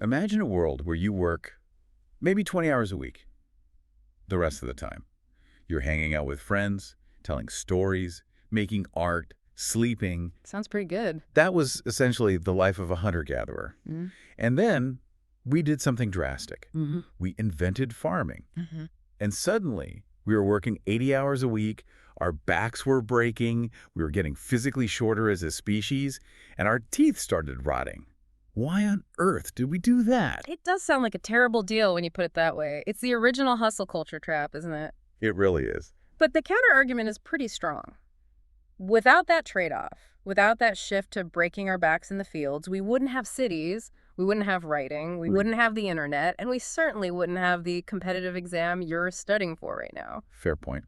Imagine a world where you work maybe 20 hours a week. The rest of the time, you're hanging out with friends, telling stories, making art, sleeping. Sounds pretty good. That was essentially the life of a hunter-gatherer. Mm-hmm. And then we did something drastic. Mm-hmm. We invented farming. Mm-hmm. And suddenly, we were working 80 hours a week, our backs were breaking, we were getting physically shorter as a species, and our teeth started rotting. Why on earth did we do that? It does sound like a terrible deal when you put it that way. It's the original hustle culture trap, isn't it? It really is. But the counter-argument is pretty strong. Without that trade-off, without that shift to breaking our backs in the fields, we wouldn't have cities, we wouldn't have writing, we wouldn't have the internet, and we certainly wouldn't have the competitive exam you're studying for right now. Fair point.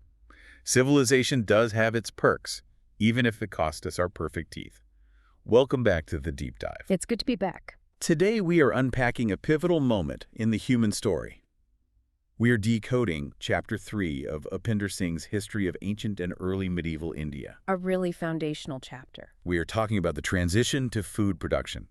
Civilization does have its perks, even if it cost us our perfect teeth. Welcome back to the Deep Dive. It's good to be back. Today we are unpacking a pivotal moment in the human story. We are decoding Chapter 3 of Upinder Singh's History of Ancient and Early Medieval India. A really foundational chapter. We are talking about the transition to food production.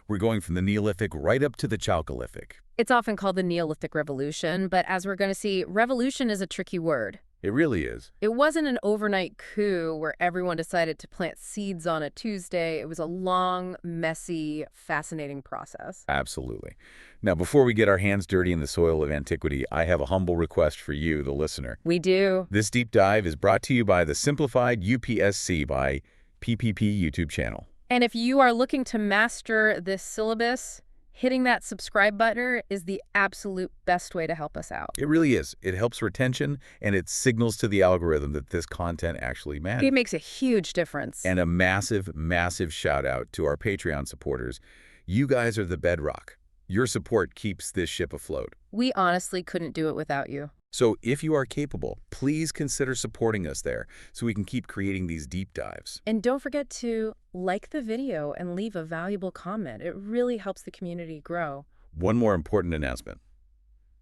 We're going from the Neolithic right up to the Chalcolithic. It's often called the Neolithic Revolution, but as we're going to see, revolution is a tricky word. It really is. It wasn't an overnight coup where everyone decided to plant seeds on a Tuesday. It was a long, messy, fascinating process. Absolutely. Now, before we get our hands dirty in the soil of antiquity, I have a humble request for you, the listener. We do. This deep dive is brought to you by the Simplified UPSC by PPP YouTube channel. And if you are looking to master this syllabus, hitting that subscribe button is the absolute best way to help us out. It really is. It helps retention, and it signals to the algorithm that this content actually matters. It makes a huge difference. And a massive, massive shout out to our Patreon supporters. You guys are the bedrock. Your support keeps this ship afloat. We honestly couldn't do it without you. So if you are capable, please consider supporting us there so we can keep creating these deep dives. And don't forget to like the video and leave a valuable comment. It really helps the community grow. One more important announcement.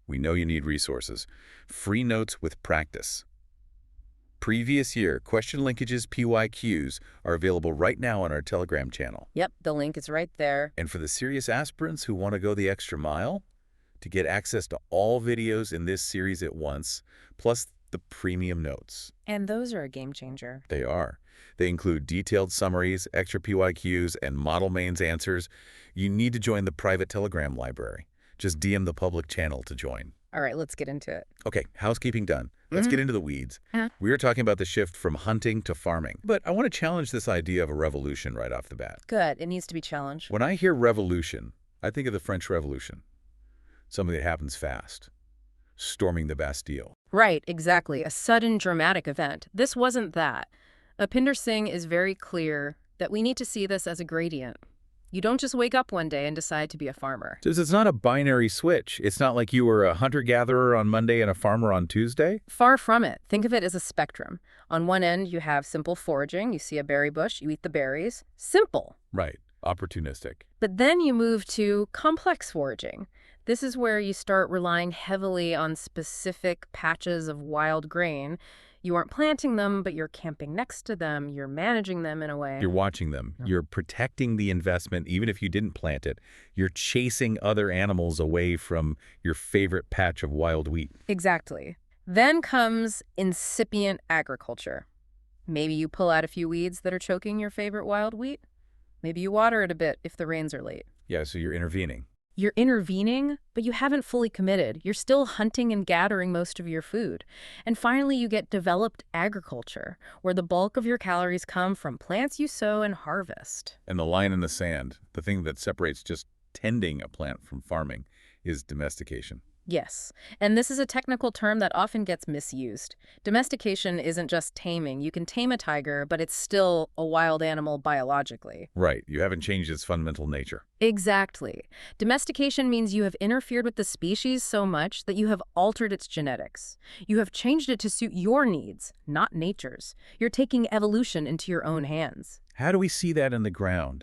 We know you need resources. Free notes with practice. Previous year question linkages PYQs are available right now on our Telegram channel. Yep, the link is right there. And for the serious aspirants who want to go the extra mile, to get access to all videos in this series at once, plus the premium notes. And those are a game changer. They are. They include detailed summaries, extra PYQs, and model mains answers. You need to join the private Telegram library. Just DM the public channel to join. All right, let's get into it. Okay, housekeeping done. Let's get into the weeds. Uh-huh. We are talking about the shift from hunting to farming. But I want to challenge this idea of a revolution right off the bat. Good, it needs to be challenged. When I hear revolution, I think of the French Revolution. Something that happens fast. Storming the Bastille. Right, exactly. A sudden dramatic event. This wasn't that. Upinder Singh is very clear that we need to see this as a gradient. You don't just wake up one day and decide to be a farmer. So it's not a binary switch. It's not like you were a hunter-gatherer on Monday and a farmer on Tuesday. Far from it. Think of it as a spectrum. On one end, you have simple foraging. You see a berry bush, you eat the berries. Simple. Right. Opportunistic. But then you move to complex foraging. This is where you start relying heavily on specific patches of wild grain. You aren't planting them, but you're camping next to them. You're managing them in a way. You're watching them. You're protecting the investment, even if you didn't plant it. You're chasing other animals away from your favorite patch of wild wheat. Exactly. Then comes incipient agriculture. Maybe you pull out a few weeds that are choking your favorite wild wheat. Maybe you water it a bit if the rains are late. Yeah, so you're intervening. You're intervening, but you haven't fully committed. You're still hunting and gathering most of your food. And finally, you get developed agriculture, where the bulk of your calories come from plants you sow and harvest. And the line in the sand, the thing that separates just tending a plant from farming, is domestication. Yes, and this is a technical term that often gets misused. Domestication isn't just taming. You can tame a tiger, but it's still a wild animal biologically. Right. You haven't changed its fundamental nature. Exactly. Domestication means you have interfered with the species so much that you have altered its genetics. You have changed it to suit your needs, not nature's. You're taking evolution into your own hands. How do we see that in the ground?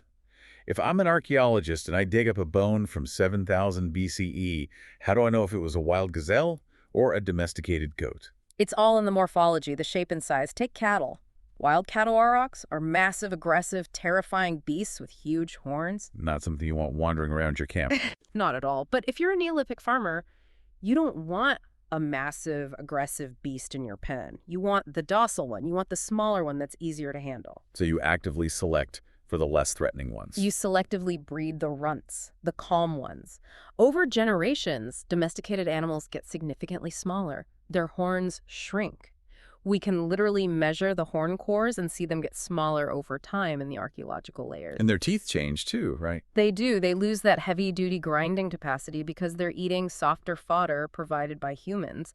If I'm an archaeologist and I dig up a bone from 7,000 BCE, how do I know if it was a wild gazelle or a domesticated goat? It's all in the morphology, the shape and size. Take cattle. Wild cattle aurochs are massive, aggressive, terrifying beasts with huge horns. Not something you want wandering around your camp. Not at all. But if you're a Neolithic farmer, you don't want a massive, aggressive beast in your pen. You want the docile one. You want the smaller one that's easier to handle. So you actively select for the less threatening ones. You selectively breed the runts, the calm ones. Over generations, domesticated animals get significantly smaller. Their horns shrink. We can literally measure the horn cores and see them get smaller over time in the archaeological layers. And their teeth change too, right? They do. They lose that heavy-duty grinding capacity because they're eating softer fodder provided by humans,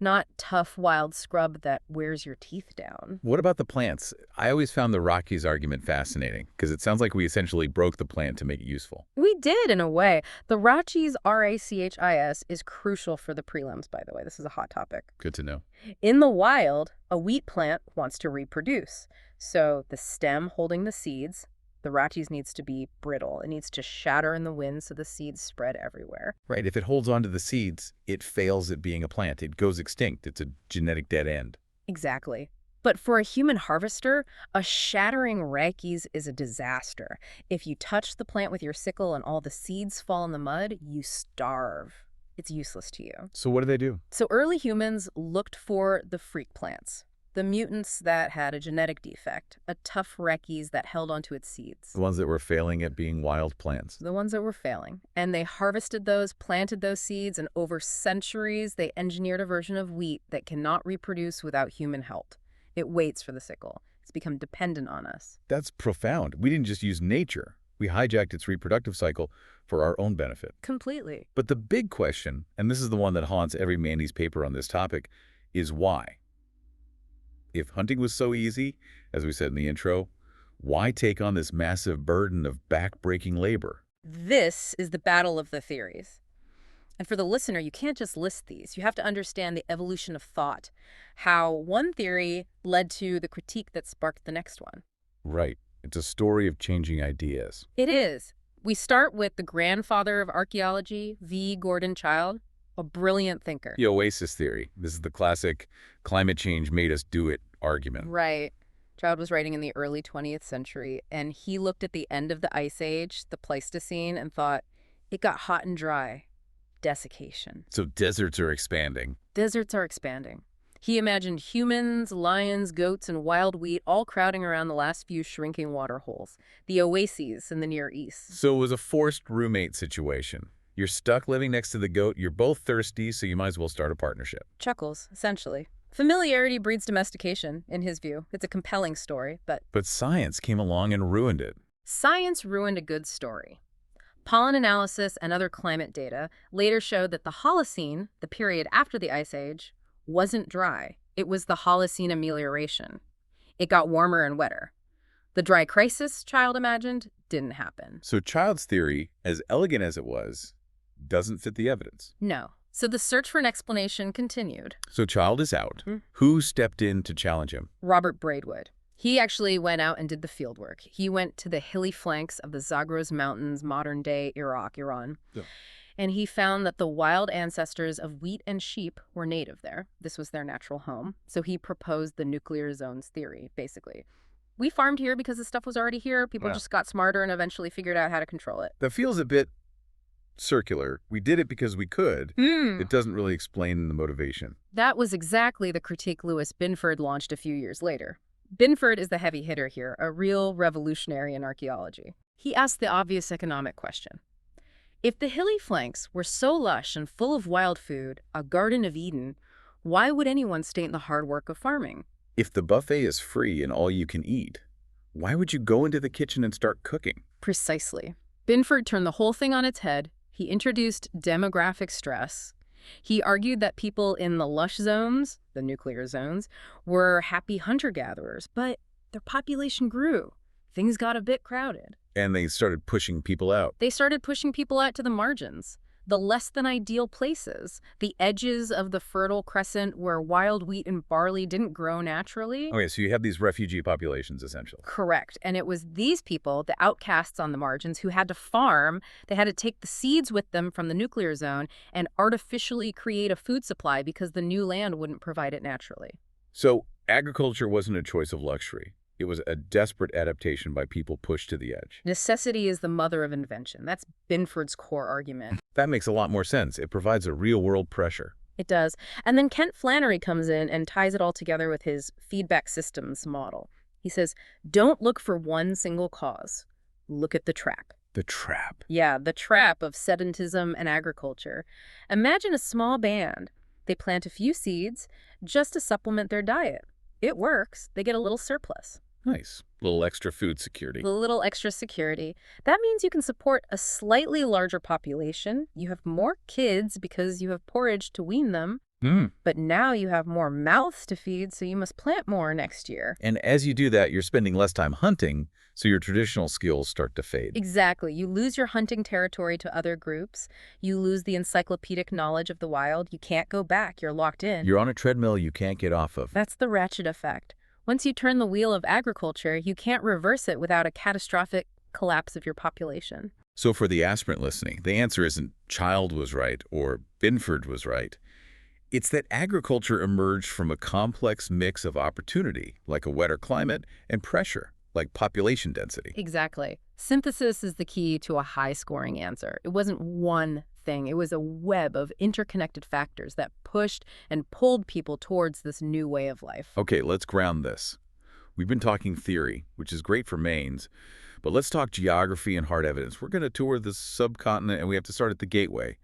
not tough wild scrub that wears your teeth down. What about the plants? I always found the Rockies argument fascinating because it sounds like we essentially broke the plant to make it useful. We did, in a way. The Rachis, R-A-C-H-I-S, is crucial for the prelims, by the way. This is a hot topic. Good to know. In the wild, a wheat plant wants to reproduce. So the stem holding the seeds, the rachis needs to be brittle. It needs to shatter in the wind so the seeds spread everywhere. Right. If it holds on to the seeds, it fails at being a plant. It goes extinct. It's a genetic dead end. Exactly. But for a human harvester, a shattering rachis is a disaster. If you touch the plant with your sickle and all the seeds fall in the mud, you starve. It's useless to you. So what do they do? So early humans looked for the freak plants. The mutants that had a genetic defect, a tough rachis that held onto its seeds. The ones that were failing at being wild plants. The ones that were failing. And they harvested those, planted those seeds, and over centuries they engineered a version of wheat that cannot reproduce without human help. It waits for the sickle. It's become dependent on us. That's profound. We didn't just use nature. We hijacked its reproductive cycle for our own benefit. Completely. But the big question, and this is the one that haunts every Mandy's paper on this topic, is why? If hunting was so easy, as we said in the intro, why take on this massive burden of back-breaking labor? This is the battle of the theories. And for the listener, you can't just list these. You have to understand the evolution of thought, how one theory led to the critique that sparked the next one. Right. It's a story of changing ideas. It is. We start with the grandfather of archaeology, V. Gordon Childe, a brilliant thinker. The oasis theory. This is the classic climate change made us do it argument. Right. Childe was writing in the early 20th century, and he looked at the end of the Ice Age, the Pleistocene, and thought, it got hot and dry. Desiccation. So deserts are expanding. Deserts are expanding. He imagined humans, lions, goats, and wild wheat all crowding around the last few shrinking water holes, the oases in the Near East. So it was a forced roommate situation. You're stuck living next to the goat, you're both thirsty, so you might as well start a partnership. Chuckles, essentially. Familiarity breeds domestication, in his view. It's a compelling story, but... But science came along and ruined it. Science ruined a good story. Pollen analysis and other climate data later showed that the Holocene, the period after the Ice Age, wasn't dry. It was the Holocene amelioration. It got warmer and wetter. The dry crisis, Childe imagined, didn't happen. So Childe's theory, as elegant as it was, doesn't fit the evidence. No. So the search for an explanation continued. So Childe is out. Who stepped in to challenge him? Robert Braidwood. He actually went out and did the field work. He went to the hilly flanks of the Zagros Mountains, modern-day Iraq, Iran. Yeah. And he found that the wild ancestors of wheat and sheep were native there. This was their natural home. So he proposed the nuclear zones theory, basically. We farmed here because the stuff was already here. People just got smarter and eventually figured out how to control it. That feels a bit circular. We did it because we could. It doesn't really explain the motivation. That was exactly the critique Louis Binford launched a few years later. Binford is the heavy hitter here, a real revolutionary in archaeology. He asked the obvious economic question. If the hilly flanks were so lush and full of wild food, a Garden of Eden, why would anyone stay in the hard work of farming? If the buffet is free and all you can eat, why would you go into the kitchen and start cooking? Precisely. Binford turned the whole thing on its head. He introduced demographic stress. He argued that people in the lush zones, the nuclear zones, were happy hunter-gatherers, but their population grew. Things got a bit crowded. And they started pushing people out. They started pushing people out to the margins, the less-than-ideal places, the edges of the Fertile Crescent where wild wheat and barley didn't grow naturally. Okay, so you have these refugee populations, essentially. Correct. And it was these people, the outcasts on the margins, who had to farm. They had to take the seeds with them from the nuclear zone and artificially create a food supply because the new land wouldn't provide it naturally. So Agriculture wasn't a choice of luxury. It was a desperate adaptation by people pushed to the edge. Necessity is the mother of invention. That's Binford's core argument. That makes a lot more sense. It provides a real-world pressure. It does. And then Kent Flannery comes in and ties it all together with his feedback systems model. He says, don't look for one single cause. Look at the trap. The trap. Yeah, the trap of sedentism and agriculture. Imagine a small band. They plant a few seeds just to supplement their diet. It works. They get a little surplus. Nice. Little extra food security. A little extra security. That means you can support a slightly larger population. You have more kids because you have porridge to wean them. But now you have more mouths to feed, so you must plant more next year. And as you do that, you're spending less time hunting, so your traditional skills start to fade. Exactly. You lose your hunting territory to other groups. You lose the encyclopedic knowledge of the wild. You can't go back. You're locked in. You're on a treadmill you can't get off of. That's the ratchet effect. Once you turn the wheel of agriculture, you can't reverse it without a catastrophic collapse of your population. So for the aspirant listening, the answer isn't Child was right or Binford was right. It's that agriculture emerged from a complex mix of opportunity, like a wetter climate, and pressure, like population density. Exactly. Synthesis is the key to a high-scoring answer. It wasn't one thing. It was a web of interconnected factors that pushed and pulled people towards this new way of life. Okay, let's ground this. We've been talking theory, which is great for mains, but let's talk geography and hard evidence. We're going to tour the subcontinent, and we have to start at the gateway,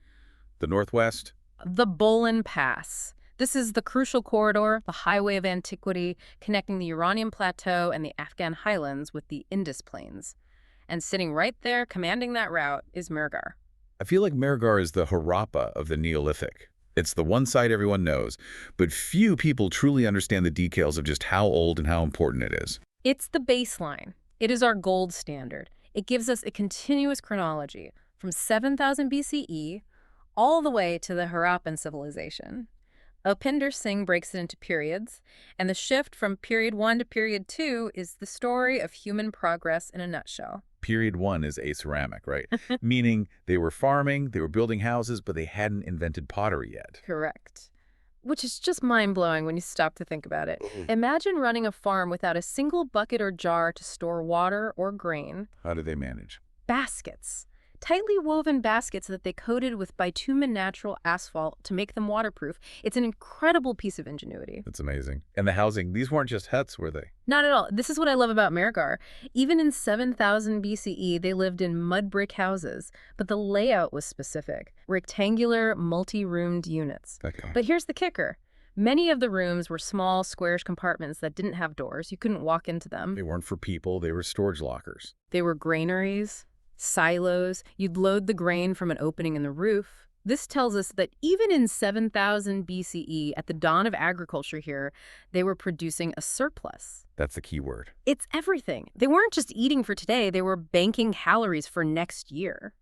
the Northwest. The Bolan Pass. This is the crucial corridor, the highway of antiquity, connecting the Uranian Plateau and the Afghan highlands with the Indus Plains. And sitting right there, commanding that route, is Mehrgarh. I feel like Mehrgarh is the Harappa of the Neolithic. It's the one site everyone knows, but few people truly understand the details of just how old and how important it is. It's the baseline. It is our gold standard. It gives us a continuous chronology from 7,000 BCE all the way to the Harappan civilization. Upinder Singh breaks it into periods, and the shift from period 1 to period 2 is the story of human progress in a nutshell. Period 1 is aceramic, right? Meaning they were farming, they were building houses, but they hadn't invented pottery yet. Correct. Which is just mind-blowing when you stop to think about it. Imagine running a farm without a single bucket or jar to store water or grain. How do they manage? Baskets. Tightly woven baskets that they coated with bitumen natural asphalt to make them waterproof. It's an incredible piece of ingenuity. That's amazing. And the housing, these weren't just huts, were they? Not at all. This is what I love about Mehrgarh. Even in 7,000 BCE, they lived in mud brick houses, but the layout was specific. Rectangular, multi-roomed units. Okay. But here's the kicker. Many of the rooms were small, squarish compartments that didn't have doors. You couldn't walk into them. They weren't for people, they were storage lockers. They were granaries, silos. You'd load the grain from an opening in the roof. This tells us that even in 7,000 BCE, at the dawn of agriculture here, they were producing a surplus. That's the key word. It's everything. They weren't just eating for today, they were banking calories for next year.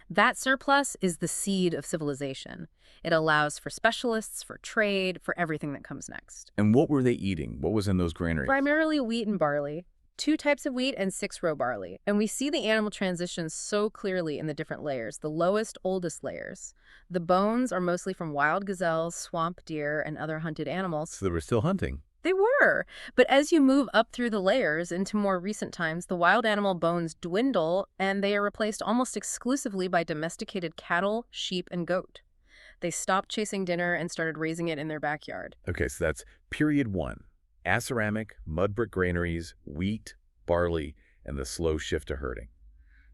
That surplus is the seed of civilization. It allows for specialists, for trade, for everything that comes next. And what were they eating? What was in those granaries? Primarily wheat and barley. 2 types of wheat and 6-row barley. And we see the animal transitions so clearly in the different layers, the lowest, oldest layers. The bones are mostly from wild gazelles, swamp deer, and other hunted animals. So they were still hunting. They were. But as you move up through the layers into more recent times, the wild animal bones dwindle, and they are replaced almost exclusively by domesticated cattle, sheep, and goat. They stopped chasing dinner and started raising it in their backyard. Okay, so that's period 1. Aceramic, mud brick granaries, wheat, barley, and the slow shift to herding.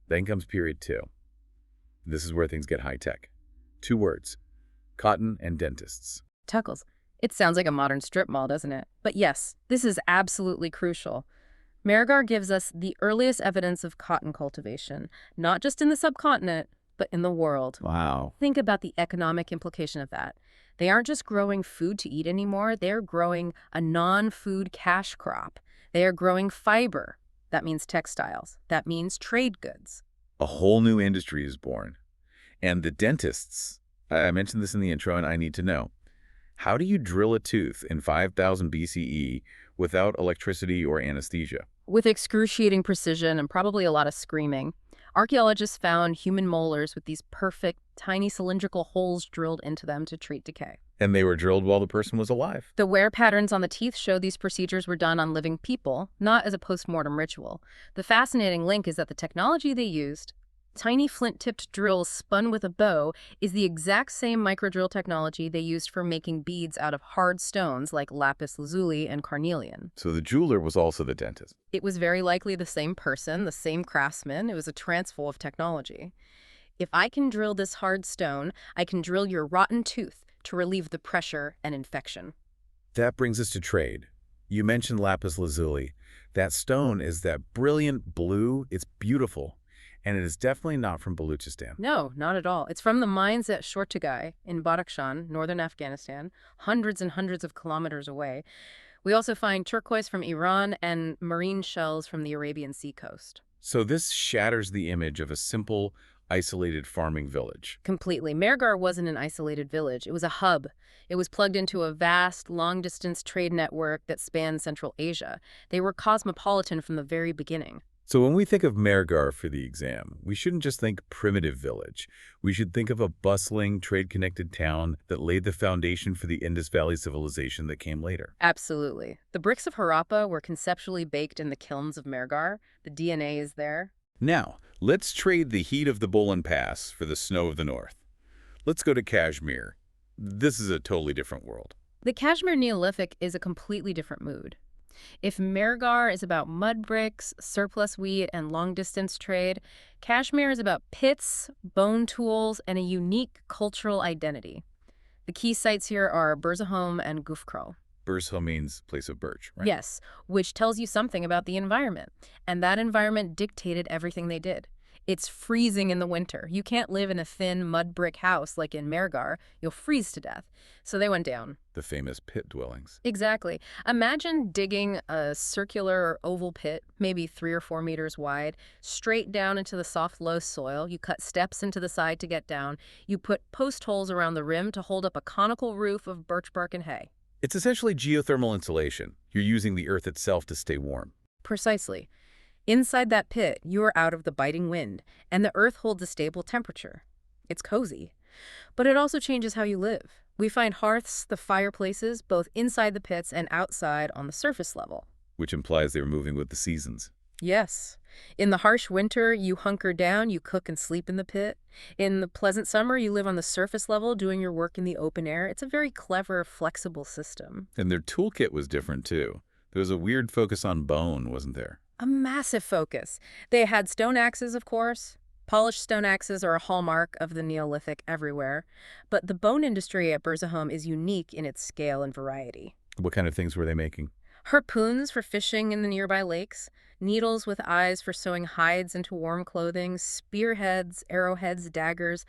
Then comes period 2. This is where things get high-tech. 2 words, cotton and dentists. Tuckles. It sounds like a modern strip mall, doesn't it? But yes, this is absolutely crucial. Mehrgarh gives us the earliest evidence of cotton cultivation, not just in the subcontinent, but in the world. Wow. Think about the economic implication of that. They aren't just growing food to eat anymore. They're growing a non-food cash crop. They are growing fiber. That means textiles. That means trade goods. A whole new industry is born. And the dentists, I mentioned this in the intro and I need to know, how do you drill a tooth in 5,000 BCE without electricity or anesthesia? With excruciating precision and probably a lot of screaming. Archaeologists found human molars with these perfect, tiny cylindrical holes drilled into them to treat decay. And they were drilled while the person was alive. The wear patterns on the teeth show these procedures were done on living people, not as a post-mortem ritual. The fascinating link is that the technology they used, tiny flint-tipped drills spun with a bow, is the exact same microdrill technology they used for making beads out of hard stones like lapis lazuli and carnelian. So the jeweler was also the dentist. It was very likely the same person, the same craftsman. It was a transfer of technology. If I can drill this hard stone, I can drill your rotten tooth to relieve the pressure and infection. That brings us to trade. You mentioned lapis lazuli. That stone is that brilliant blue. It's beautiful. And it is definitely not from Baluchistan. No, not at all. It's from the mines at Shortugai in Badakhshan, northern Afghanistan, hundreds and hundreds of kilometers away. We also find turquoise from Iran and marine shells from the Arabian Sea coast. So this shatters the image of a simple, isolated farming village. Completely. Mehrgarh wasn't an isolated village. It was a hub. It was plugged into a vast, long-distance trade network that spanned Central Asia. They were cosmopolitan from the very beginning. So when we think of Mehrgarh for the exam, we shouldn't just think primitive village. We should think of a bustling, trade-connected town that laid the foundation for the Indus Valley civilization that came later. Absolutely. The bricks of Harappa were conceptually baked in the kilns of Mehrgarh. The DNA is there. Now, let's trade the heat of the Bolan Pass for the snow of the north. Let's go to Kashmir. This is a totally different world. The Kashmir Neolithic is a completely different mood. If Mehrgarh is about mud bricks, surplus wheat, and long-distance trade, Kashmir is about pits, bone tools, and a unique cultural identity. The key sites here are Burzahom and Gufkral. Burzahom means place of birch, right? Yes, which tells you something about the environment. And that environment dictated everything they did. It's freezing in the winter. You can't live in a thin mud brick house like in Mehrgarh. You'll freeze to death. So they went down. The famous pit dwellings. Exactly. Imagine digging a circular or oval pit, maybe 3 or 4 meters wide, straight down into the soft, low soil. You cut steps into the side to get down. You put post holes around the rim to hold up a conical roof of birch bark and hay. It's essentially geothermal insulation. You're using the earth itself to stay warm. Precisely. Inside that pit, you are out of the biting wind, and the earth holds a stable temperature. It's cozy. But it also changes how you live. We find hearths, the fireplaces, both inside the pits and outside on the surface level. Which implies they were moving with the seasons. Yes. In the harsh winter, you hunker down, you cook and sleep in the pit. In the pleasant summer, you live on the surface level doing your work in the open air. It's a very clever, flexible system. And their toolkit was different, too. There was a weird focus on bone, wasn't there? A massive focus. They had stone axes, of course. Polished stone axes are a hallmark of the Neolithic everywhere. But the bone industry at Burzahom is unique in its scale and variety. What kind of things were they making? Harpoons for fishing in the nearby lakes, needles with eyes for sewing hides into warm clothing, spearheads, arrowheads, daggers.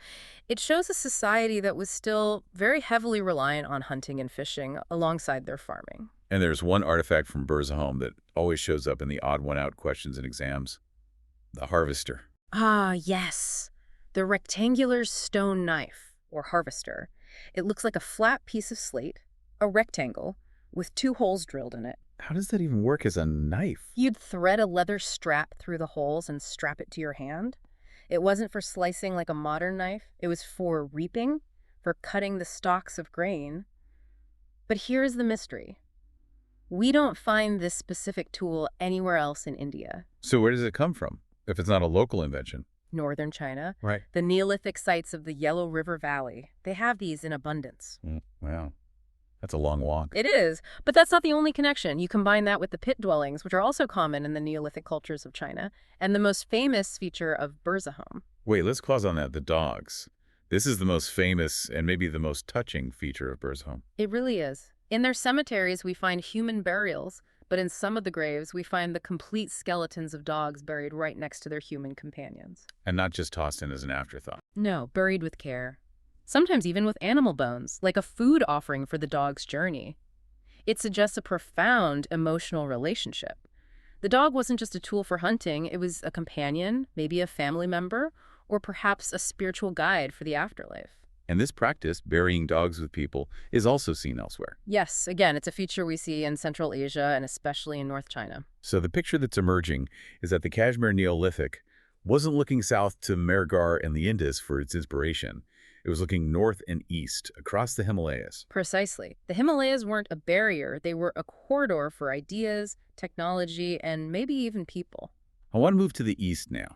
It shows a society that was still very heavily reliant on hunting and fishing alongside their farming. And there's one artifact from Burzahom that always shows up in the odd one out questions in exams. The harvester. Ah, yes. The rectangular stone knife, or harvester. It looks like a flat piece of slate, a rectangle, with 2 holes drilled in it. How does that even work as a knife? You'd thread a leather strap through the holes and strap it to your hand. It wasn't for slicing like a modern knife. It was for reaping, for cutting the stalks of grain. But here's the mystery. We don't find this specific tool anywhere else in India. So where does it come from, if it's not a local invention? Northern China. Right. The Neolithic sites of the Yellow River Valley. They have these in abundance. Wow. That's a long walk. It is, but that's not the only connection. You combine that with the pit dwellings, which are also common in the Neolithic cultures of China, and the most famous feature of Burzahom. Wait, let's pause on that. The dogs. This is the most famous and maybe the most touching feature of Burzahom. It really is. In their cemeteries, we find human burials, but in some of the graves, we find the complete skeletons of dogs buried right next to their human companions. And not just tossed in as an afterthought. No, buried with care. Sometimes even with animal bones, like a food offering for the dog's journey. It suggests a profound emotional relationship. The dog wasn't just a tool for hunting, it was a companion, maybe a family member, or perhaps a spiritual guide for the afterlife. And this practice, burying dogs with people, is also seen elsewhere. Yes, again, it's a feature we see in Central Asia and especially in North China. So the picture that's emerging is that the Kashmir Neolithic wasn't looking south to Mehrgarh and the Indus for its inspiration. It was looking north and east, across the Himalayas. Precisely. The Himalayas weren't a barrier. They were a corridor for ideas, technology, and maybe even people. I want to move to the east now,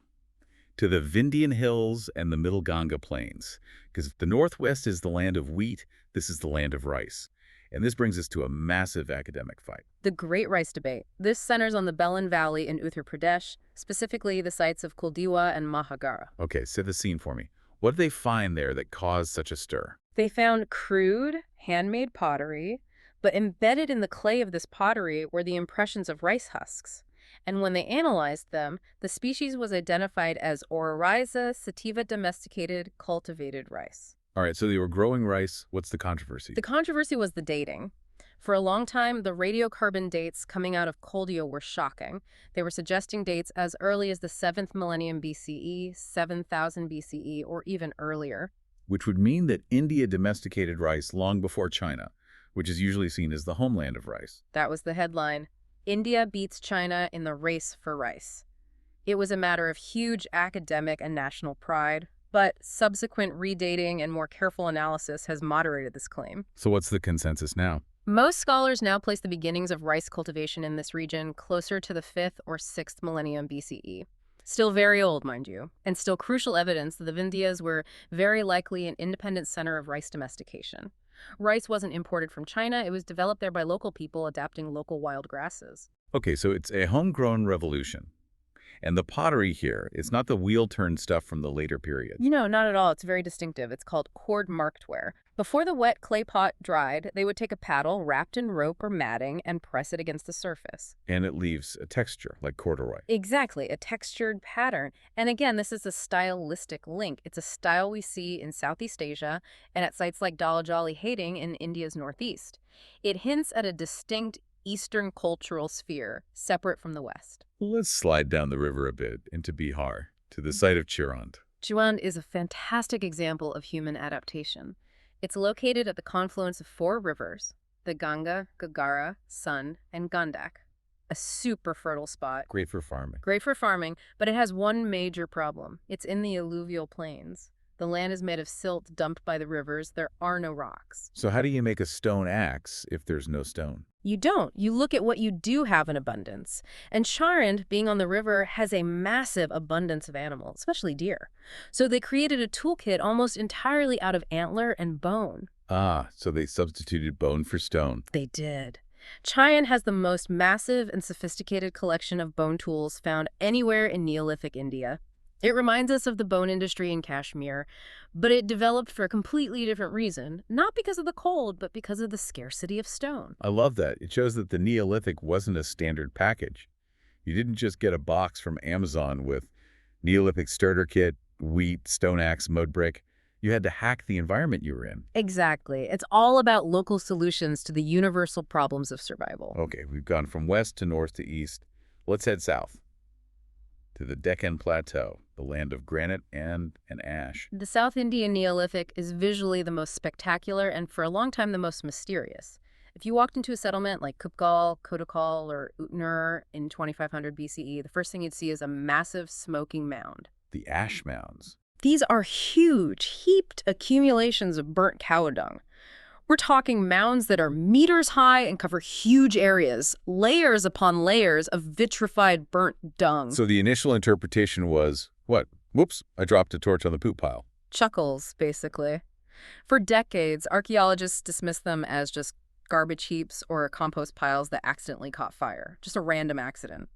to the Vindhyan Hills and the Middle Ganga Plains, because if the Northwest is the land of wheat, this is the land of rice. And this brings us to a massive academic fight. The Great Rice Debate. This centers on the Belan Valley in Uttar Pradesh, specifically the sites of Koldihwa and Mahagara. Okay, set the scene for me. What did they find there that caused such a stir? They found crude, handmade pottery, but embedded in the clay of this pottery were the impressions of rice husks. And when they analyzed them, the species was identified as Oryza sativa domesticated cultivated rice. All right, so they were growing rice. What's the controversy? The controversy was the dating. For a long time, the radiocarbon dates coming out of Koldihwa were shocking. They were suggesting dates as early as the 7th millennium BCE, 7000 BCE, or even earlier. Which would mean that India domesticated rice long before China, which is usually seen as the homeland of rice. That was the headline. India beats China in the race for rice. It was a matter of huge academic and national pride, but subsequent redating and more careful analysis has moderated this claim. So what's the consensus now? Most scholars now place the beginnings of rice cultivation in this region closer to the 5th or 6th millennium BCE. Still very old, mind you, and still crucial evidence that the Vindhyas were very likely an independent center of rice domestication. Rice wasn't imported from China, it was developed there by local people adapting local wild grasses. Okay, so it's a homegrown revolution. And the pottery here, it's not the wheel-turned stuff from the later period. Not at all. It's very distinctive. It's called cord-marked ware. Before the wet clay pot dried, they would take a paddle wrapped in rope or matting and press it against the surface. And it leaves a texture, like corduroy. Exactly, a textured pattern. And again, this is a stylistic link. It's a style we see in Southeast Asia and at sites like Dalajali Hating in India's northeast. It hints at a distinct Eastern cultural sphere, separate from the West. Let's slide down the river a bit into Bihar, to the site of Chirand. Chirand is a fantastic example of human adaptation. It's located at the confluence of 4 rivers, the Ganga, Gagara, Son, and Gandak. A super fertile spot. Great for farming. Great for farming, but it has one major problem. It's in the alluvial plains. The land is made of silt dumped by the rivers. There are no rocks. So how do you make a stone axe if there's no stone? You don't. You look at what you do have in abundance. And Chirand, being on the river, has a massive abundance of animals, especially deer. So they created a toolkit almost entirely out of antler and bone. Ah, so they substituted bone for stone. They did. Chirand has the most massive and sophisticated collection of bone tools found anywhere in Neolithic India. It reminds us of the bone industry in Kashmir, but it developed for a completely different reason, not because of the cold, but because of the scarcity of stone. I love that. It shows that the Neolithic wasn't a standard package. You didn't just get a box from Amazon with Neolithic starter kit, wheat, stone axe, mud brick. You had to hack the environment you were in. Exactly. It's all about local solutions to the universal problems of survival. Okay, we've gone from west to north to east. Let's head south to the Deccan Plateau, the land of granite and ash. The South Indian Neolithic is visually the most spectacular and for a long time the most mysterious. If you walked into a settlement like Gufkral, Kotakal, or Upinder in 2500 BCE, the first thing you'd see is a massive smoking mound. The ash mounds. These are huge, heaped accumulations of burnt cow dung. We're talking mounds that are meters high and cover huge areas, layers upon layers of vitrified burnt dung. So the initial interpretation was, what? Whoops, I dropped a torch on the poop pile. Chuckles, basically. For decades, archaeologists dismissed them as just garbage heaps or compost piles that accidentally caught fire. Just a random accident.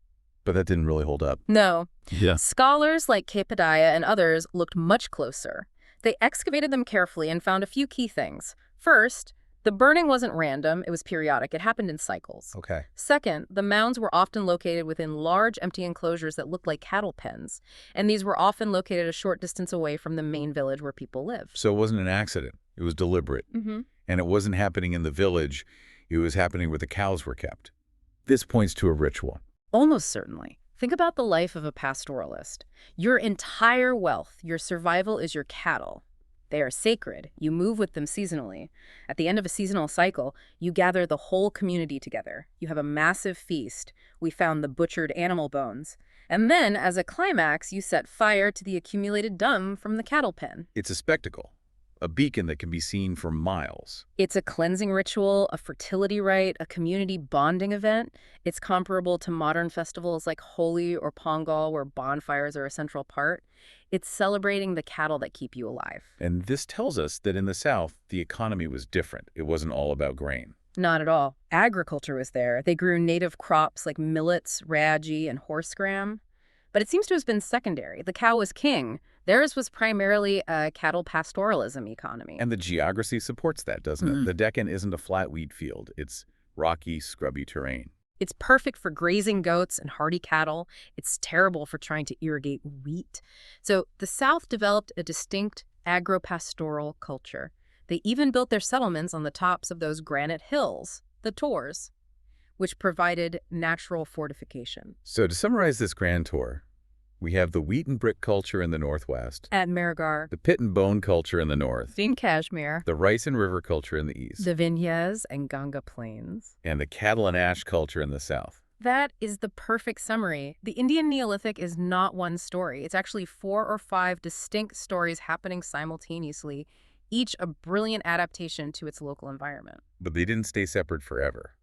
But that didn't really hold up. No. Yeah. Scholars like Kepadaya and others looked much closer. They excavated them carefully and found a few key things. First, the burning wasn't random, it was periodic. It happened in cycles. Okay. Second, the mounds were often located within large empty enclosures that looked like cattle pens, and these were often located a short distance away from the main village where people lived. So it wasn't an accident. It was deliberate. Mm-hmm. And it wasn't happening in the village. It was happening where the cows were kept. This points to a ritual. Almost certainly. Think about the life of a pastoralist. Your entire wealth, your survival is your cattle. They are sacred. You move with them seasonally. At the end of a seasonal cycle, you gather the whole community together. You have a massive feast. We found the butchered animal bones. And then, as a climax, you set fire to the accumulated dung from the cattle pen. It's a spectacle. a beacon that can be seen for miles. It's a cleansing ritual, a fertility rite, a community bonding event. It's comparable to modern festivals like Holi or Pongal, where bonfires are a central part. It's celebrating the cattle that keep you alive. And this tells us that in the South, the economy was different. It wasn't all about grain. Not at all. Agriculture was there. They grew native crops like millets, ragi, and horse gram. But it seems to have been secondary. The cow was king. Theirs was primarily a cattle pastoralism economy. And the geography supports that, doesn't it? The Deccan isn't a flat wheat field. It's rocky, scrubby terrain. It's perfect for grazing goats and hardy cattle. It's terrible for trying to irrigate wheat. So the South developed a distinct agro-pastoral culture. They even built their settlements on the tops of those granite hills, the tors, which provided natural fortification. So to summarize this grand tour, we have the wheat and brick culture in the northwest, At Mehrgarh, the pit and bone culture in the north, in Kashmir, the rice and river culture in the east, the Vindhyas and Ganga plains. and the cattle and ash culture in the south. That is the perfect summary. The Indian Neolithic is not one story. It's actually 4 or 5 distinct stories happening simultaneously, each a brilliant adaptation to its local environment. But they didn't stay separate forever.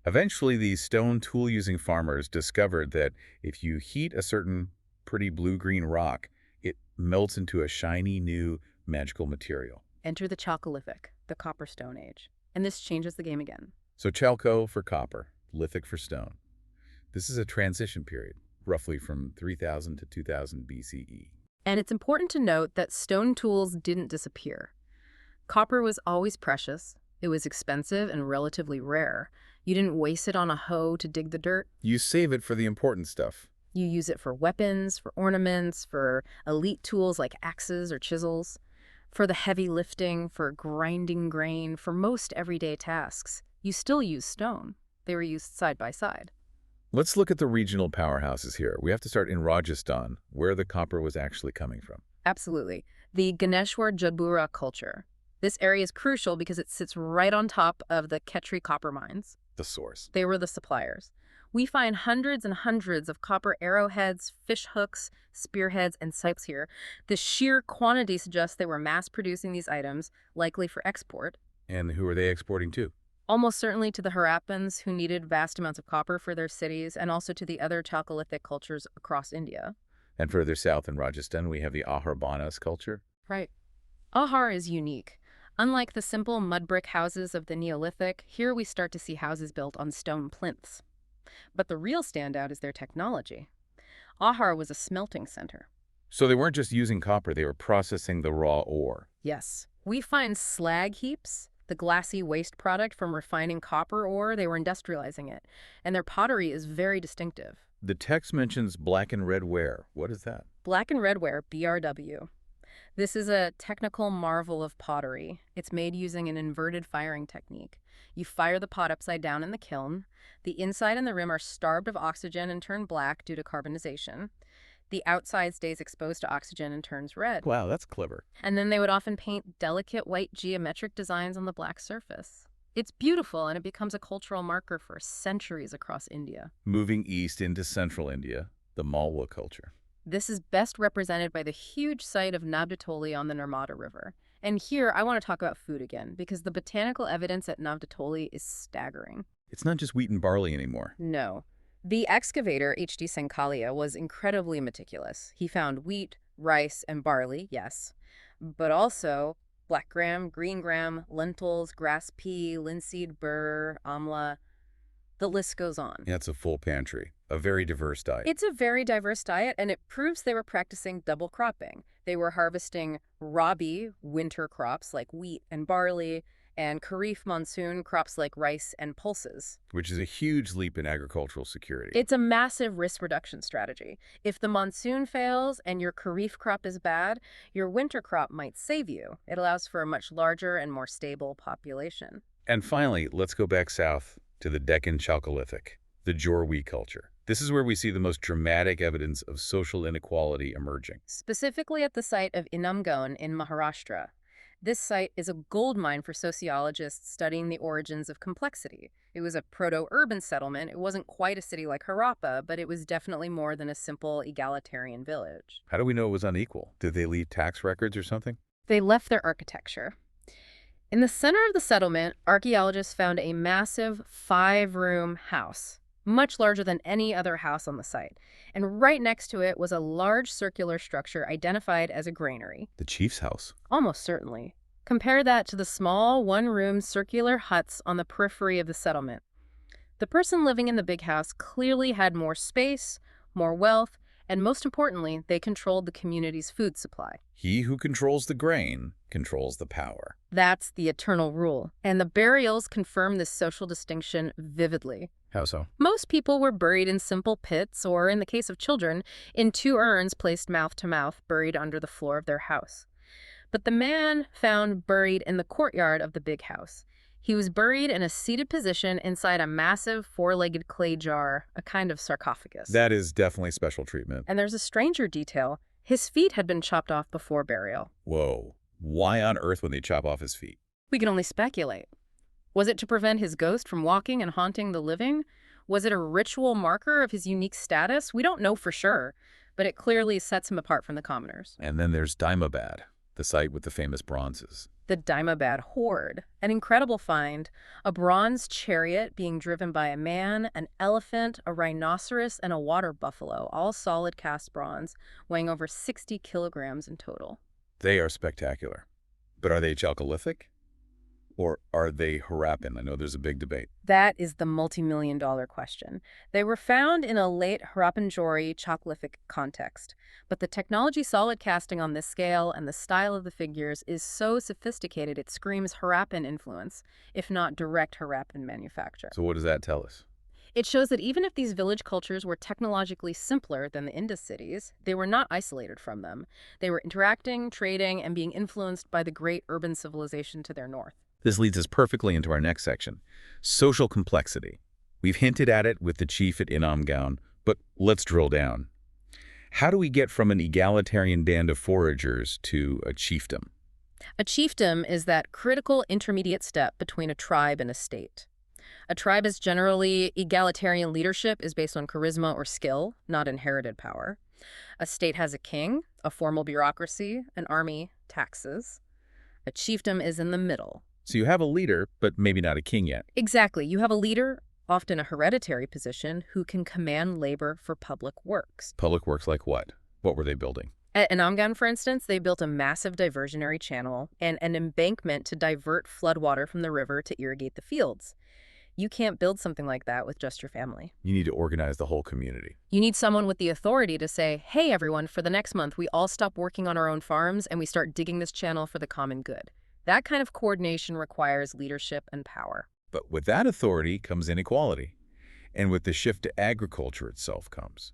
Eventually, these stone tool-using farmers discovered that if you heat a certain pretty blue-green rock, it melts into a shiny, new, magical material. Enter the Chalcolithic, the Copper Stone Age. And this changes the game again. So chalco for copper, lithic for stone. This is a transition period, roughly from 3000 to 2000 BCE. And it's important to note that stone tools didn't disappear. Copper was always precious. It was expensive and relatively rare. You didn't waste it on a hoe to dig the dirt. You save it for the important stuff. You use it for weapons, for ornaments, for elite tools like axes or chisels, for the heavy lifting, for grinding grain, for most everyday tasks. You still use stone. They were used side by side. Let's look at the regional powerhouses here. We have to start in Rajasthan, where the copper was actually coming from. Absolutely. The Ganeshwar-Jodhpura culture. This area is crucial because it sits right on top of the CH3 copper mines. The source. They were the suppliers. We find hundreds and hundreds of copper arrowheads, fish hooks, spearheads, and sipes here. The sheer quantity suggests they were mass-producing these items, likely for export. And who are they exporting to? Almost certainly to the Harappans, who needed vast amounts of copper for their cities, and also to the other Chalcolithic cultures across India. And further south in Rajasthan, we have the Ahar-Banas culture. Right. Ahar is unique. Unlike the simple mud brick houses of the Neolithic, here we start to see houses built on stone plinths. But the real standout is their technology. Ahar was a smelting center. So they weren't just using copper, they were processing the raw ore. Yes. We find slag heaps, the glassy waste product from refining copper ore. They were industrializing it. And their pottery is very distinctive. The text mentions black and red ware. What is that? Black and red ware, BRW. This is a technical marvel of pottery. It's made using an inverted firing technique. You fire the pot upside down in the kiln. The inside and the rim are starved of oxygen and turn black due to carbonization. The outside stays exposed to oxygen and turns red. Wow, that's clever. And then they would often paint delicate white geometric designs on the black surface. It's beautiful, and it becomes a cultural marker for centuries across India. Moving east into central India, the Malwa culture. This is best represented by the huge site of Navdatoli on the Narmada River. And here, I want to talk about food again, because the botanical evidence at Navdatoli is staggering. It's not just wheat and barley anymore. No. The excavator, H.D. Sankalia, was incredibly meticulous. He found wheat, rice, and barley, yes, but also black gram, green gram, lentils, grass pea, linseed burr, amla. The list goes on. Yeah, it's a full pantry, a very diverse diet. It's a very diverse diet, and it proves they were practicing double cropping. They were harvesting rabi, winter crops like wheat and barley, and kharif monsoon crops like rice and pulses. Which is a huge leap in agricultural security. It's a massive risk reduction strategy. If the monsoon fails and your kharif crop is bad, your winter crop might save you. It allows for a much larger and more stable population. And finally, let's go back south to the Deccan Chalcolithic, the Jorwe culture. This is where we see the most dramatic evidence of social inequality emerging. Specifically at the site of Inamgaon in Maharashtra. This site is a gold mine for sociologists studying the origins of complexity. It was a proto-urban settlement. It wasn't quite a city like Harappa, but it was definitely more than a simple egalitarian village. How do we know it was unequal? Did they leave tax records or something? They left their architecture. In the center of the settlement, archaeologists found a massive 5-room house, much larger than any other house on the site. And right next to it was a large circular structure identified as a granary. The chief's house. Almost certainly. Compare that to the small, one-room circular huts on the periphery of the settlement. The person living in the big house clearly had more space, more wealth, and most importantly, they controlled the community's food supply. He who controls the grain controls the power. That's the eternal rule. And the burials confirm this social distinction vividly. How so? Most people were buried in simple pits, or in the case of children, in 2 urns placed mouth to mouth, buried under the floor of their house. But the man found buried in the courtyard of the big house. He was buried in a seated position inside a massive 4-legged clay jar, a kind of sarcophagus. That is definitely special treatment. And there's a stranger detail. His feet had been chopped off before burial. Whoa. Why on earth would they chop off his feet? We can only speculate. Was it to prevent his ghost from walking and haunting the living? Was it a ritual marker of his unique status? We don't know for sure, but it clearly sets him apart from the commoners. And then there's Daimabad, the site with the famous bronzes. The Daimabad Hoard, an incredible find, a bronze chariot being driven by a man, an elephant, a rhinoceros, and a water buffalo, all solid cast bronze, weighing over 60 kilograms in total. They are spectacular. But are they Chalcolithic? Or are they Harappan? I know there's a big debate. That is the multi-million-dollar question. They were found in a late Harappan-Jorwe Chalcolithic context, but the technology solid casting on this scale and the style of the figures is so sophisticated it screams Harappan influence, if not direct Harappan manufacture. So what does that tell us? It shows that even if these village cultures were technologically simpler than the Indus cities, they were not isolated from them. They were interacting, trading, and being influenced by the great urban civilization to their north. This leads us perfectly into our next section, social complexity. We've hinted at it with the chief at Inamgaon, but let's drill down. How do we get from an egalitarian band of foragers to a chiefdom? A chiefdom is that critical intermediate step between a tribe and a state. A tribe is generally egalitarian leadership is based on charisma or skill, not inherited power. A state has a king, a formal bureaucracy, an army, taxes. A chiefdom is in the middle. So you have a leader, but maybe not a king yet. Exactly. You have a leader, often a hereditary position, who can command labor for public works. Public works like what? What were they building? At Inamgaon, for instance, they built a massive diversionary channel and an embankment to divert floodwater from the river to irrigate the fields. You can't build something like that with just your family. You need to organize the whole community. You need someone with the authority to say, hey, everyone, for the next month, we all stop working on our own farms and we start digging this channel for the common good. That kind of coordination requires leadership and power. But with that authority comes inequality. And with the shift to agriculture itself comes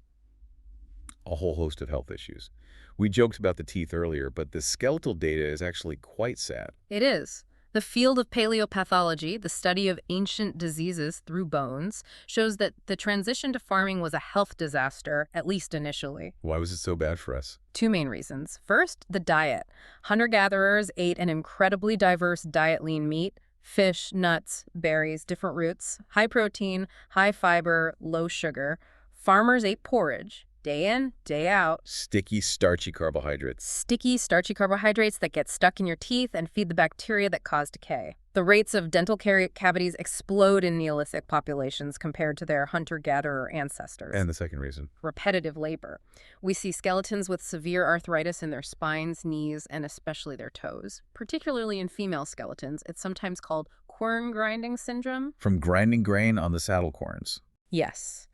a whole host of health issues. We joked about the teeth earlier, but the skeletal data is actually quite sad. It is. The field of paleopathology, the study of ancient diseases through bones, shows that the transition to farming was a health disaster, at least initially. Why was it so bad for us? 2 main reasons. First, the diet. Hunter-gatherers ate an incredibly diverse diet: lean meat, fish, nuts, berries, different roots, high protein, high fiber, low sugar. Farmers ate porridge, day in, day out. Sticky, starchy carbohydrates. Sticky, starchy carbohydrates that get stuck in your teeth and feed the bacteria that cause decay. The rates of dental cavities explode in Neolithic populations compared to their hunter-gatherer ancestors. And the second reason? Repetitive labor. We see skeletons with severe arthritis in their spines, knees, and especially their toes. Particularly in female skeletons, it's sometimes called quern grinding syndrome. From grinding grain on the saddle querns. Yes.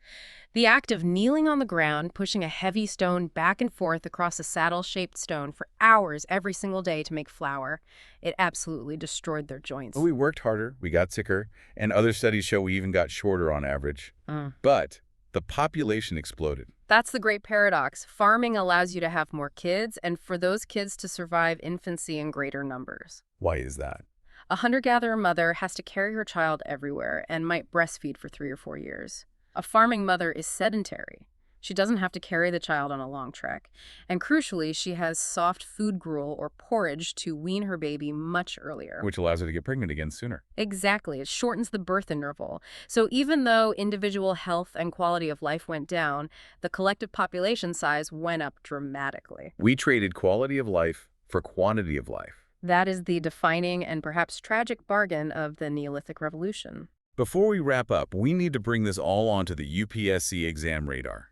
The act of kneeling on the ground, pushing a heavy stone back and forth across a saddle-shaped stone for hours every single day to make flour, it absolutely destroyed their joints. Well, we worked harder, we got sicker, and other studies show we even got shorter on average. But the population exploded. That's the great paradox. Farming allows you to have more kids, and for those kids to survive infancy in greater numbers. Why is that? A hunter-gatherer mother has to carry her child everywhere and might breastfeed for 3 or 4 years. A farming mother is sedentary. She doesn't have to carry the child on a long trek. And crucially, she has soft food gruel or porridge to wean her baby much earlier. Which allows her to get pregnant again sooner. Exactly. It shortens the birth interval. So even though individual health and quality of life went down, the collective population size went up dramatically. We traded quality of life for quantity of life. That is the defining and perhaps tragic bargain of the Neolithic Revolution. Before we wrap up, we need to bring this all onto the UPSC exam radar.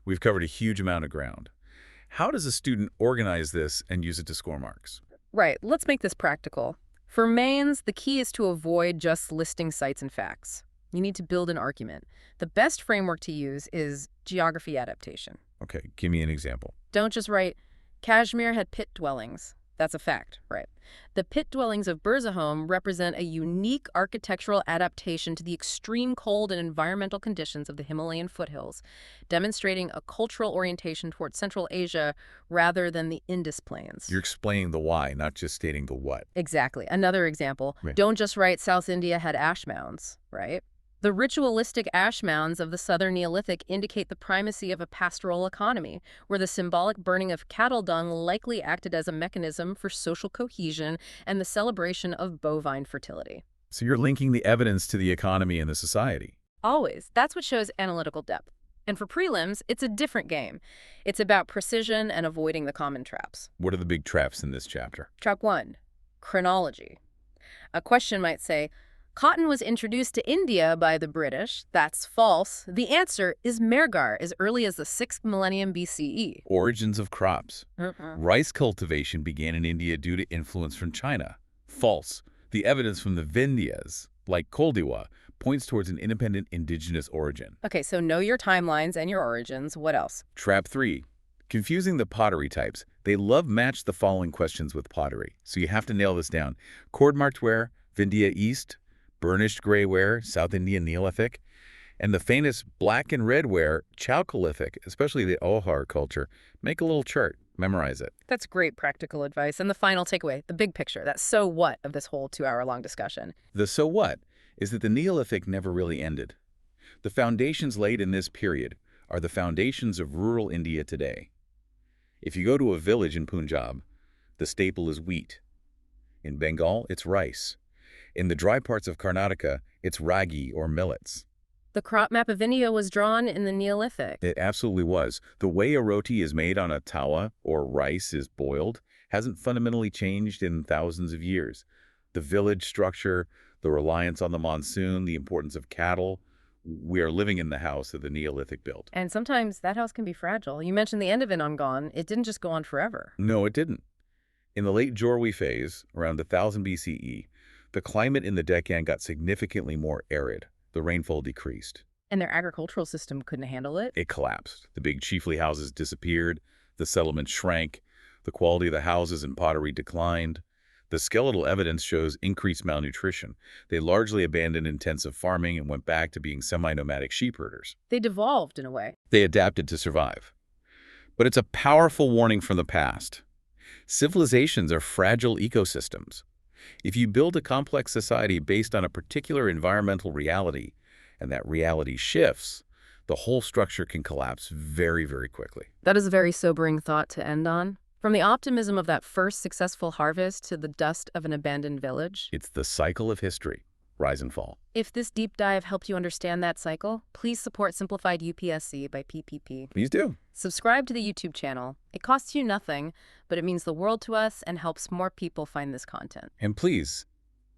We've covered a huge amount of ground. How does a student organize this and use it to score marks? Right, let's make this practical. For mains, the key is to avoid just listing sites and facts. You need to build an argument. The best framework to use is geography adaptation. Okay, give me an example. Don't just write, Kashmir had pit dwellings. That's a fact, right? The pit dwellings of Burzahom represent a unique architectural adaptation to the extreme cold and environmental conditions of the Himalayan foothills, demonstrating a cultural orientation towards Central Asia rather than the Indus Plains. You're explaining the why, not just stating the what. Exactly. Another example, Right. Don't just write South India had ash mounds, right? The ritualistic ash mounds of the Southern Neolithic indicate the primacy of a pastoral economy, where the symbolic burning of cattle dung likely acted as a mechanism for social cohesion and the celebration of bovine fertility. So you're linking the evidence to the economy and the society. Always. That's what shows analytical depth. And for prelims, it's a different game. It's about precision and avoiding the common traps. What are the big traps in this chapter? Trap 1. Chronology. A question might say, cotton was introduced to India by the British. That's false. The answer is Mehrgarh, as early as the 6th millennium BCE. Origins of crops. Rice cultivation began in India due to influence from China. False. The evidence from the Vindhyas, like Koldihwa, points towards an independent indigenous origin. Okay, so know your timelines and your origins. What else? Trap 3. Confusing the pottery types. They love match the following questions with pottery, so you have to nail this down. Cord-marked ware, Vindhya East, burnished gray ware, South Indian Neolithic, and the famous black and red ware, Chalcolithic, especially the Ahar culture. Make a little chart. Memorize it. That's great practical advice. And the final takeaway, the big picture, that so what of this whole 2-hour-long discussion. The so what is that the Neolithic never really ended. The foundations laid in this period are the foundations of rural India today. If you go to a village in Punjab, the staple is wheat. In Bengal, it's rice. In the dry parts of Karnataka, it's ragi or millets. The crop map of India was drawn in the Neolithic. It absolutely was. The way a roti is made on a tawa, or rice is boiled, hasn't fundamentally changed in thousands of years. The village structure, the reliance on the monsoon, the importance of cattle. We are living in the house that the Neolithic built. And sometimes that house can be fragile. You mentioned the end of Inamgaon. It didn't just go on forever. No, it didn't. In the late Jorwe phase, around 1000 BCE, the climate in the Deccan got significantly more arid. The rainfall decreased. And their agricultural system couldn't handle it? It collapsed. The big chiefly houses disappeared. The settlement shrank. The quality of the houses and pottery declined. The skeletal evidence shows increased malnutrition. They largely abandoned intensive farming and went back to being semi-nomadic sheep herders. They devolved in a way. They adapted to survive. But it's a powerful warning from the past. Civilizations are fragile ecosystems. If you build a complex society based on a particular environmental reality, and that reality shifts, the whole structure can collapse very, very quickly. That is a very sobering thought to end on. From the optimism of that first successful harvest to the dust of an abandoned village. It's the cycle of history, rise and fall. If this deep dive helped you understand that cycle, please support Simplified UPSC by PPP. Please do. Subscribe to the YouTube channel. It costs you nothing, but it means the world to us and helps more people find this content. And please,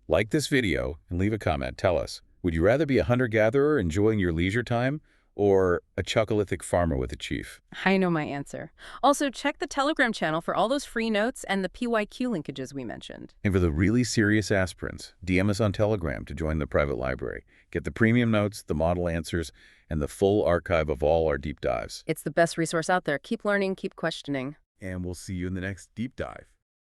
like this video and leave a comment. Tell us, would you rather be a hunter-gatherer enjoying your leisure time or a Chalcolithic farmer with a chief? I know my answer. Also, check the Telegram channel for all those free notes and the PYQ linkages we mentioned. And for the really serious aspirants, DM us on Telegram to join the private library. Get the premium notes, the model answers, and the full archive of all our deep dives. It's the best resource out there. Keep learning, keep questioning. And we'll see you in the next deep dive.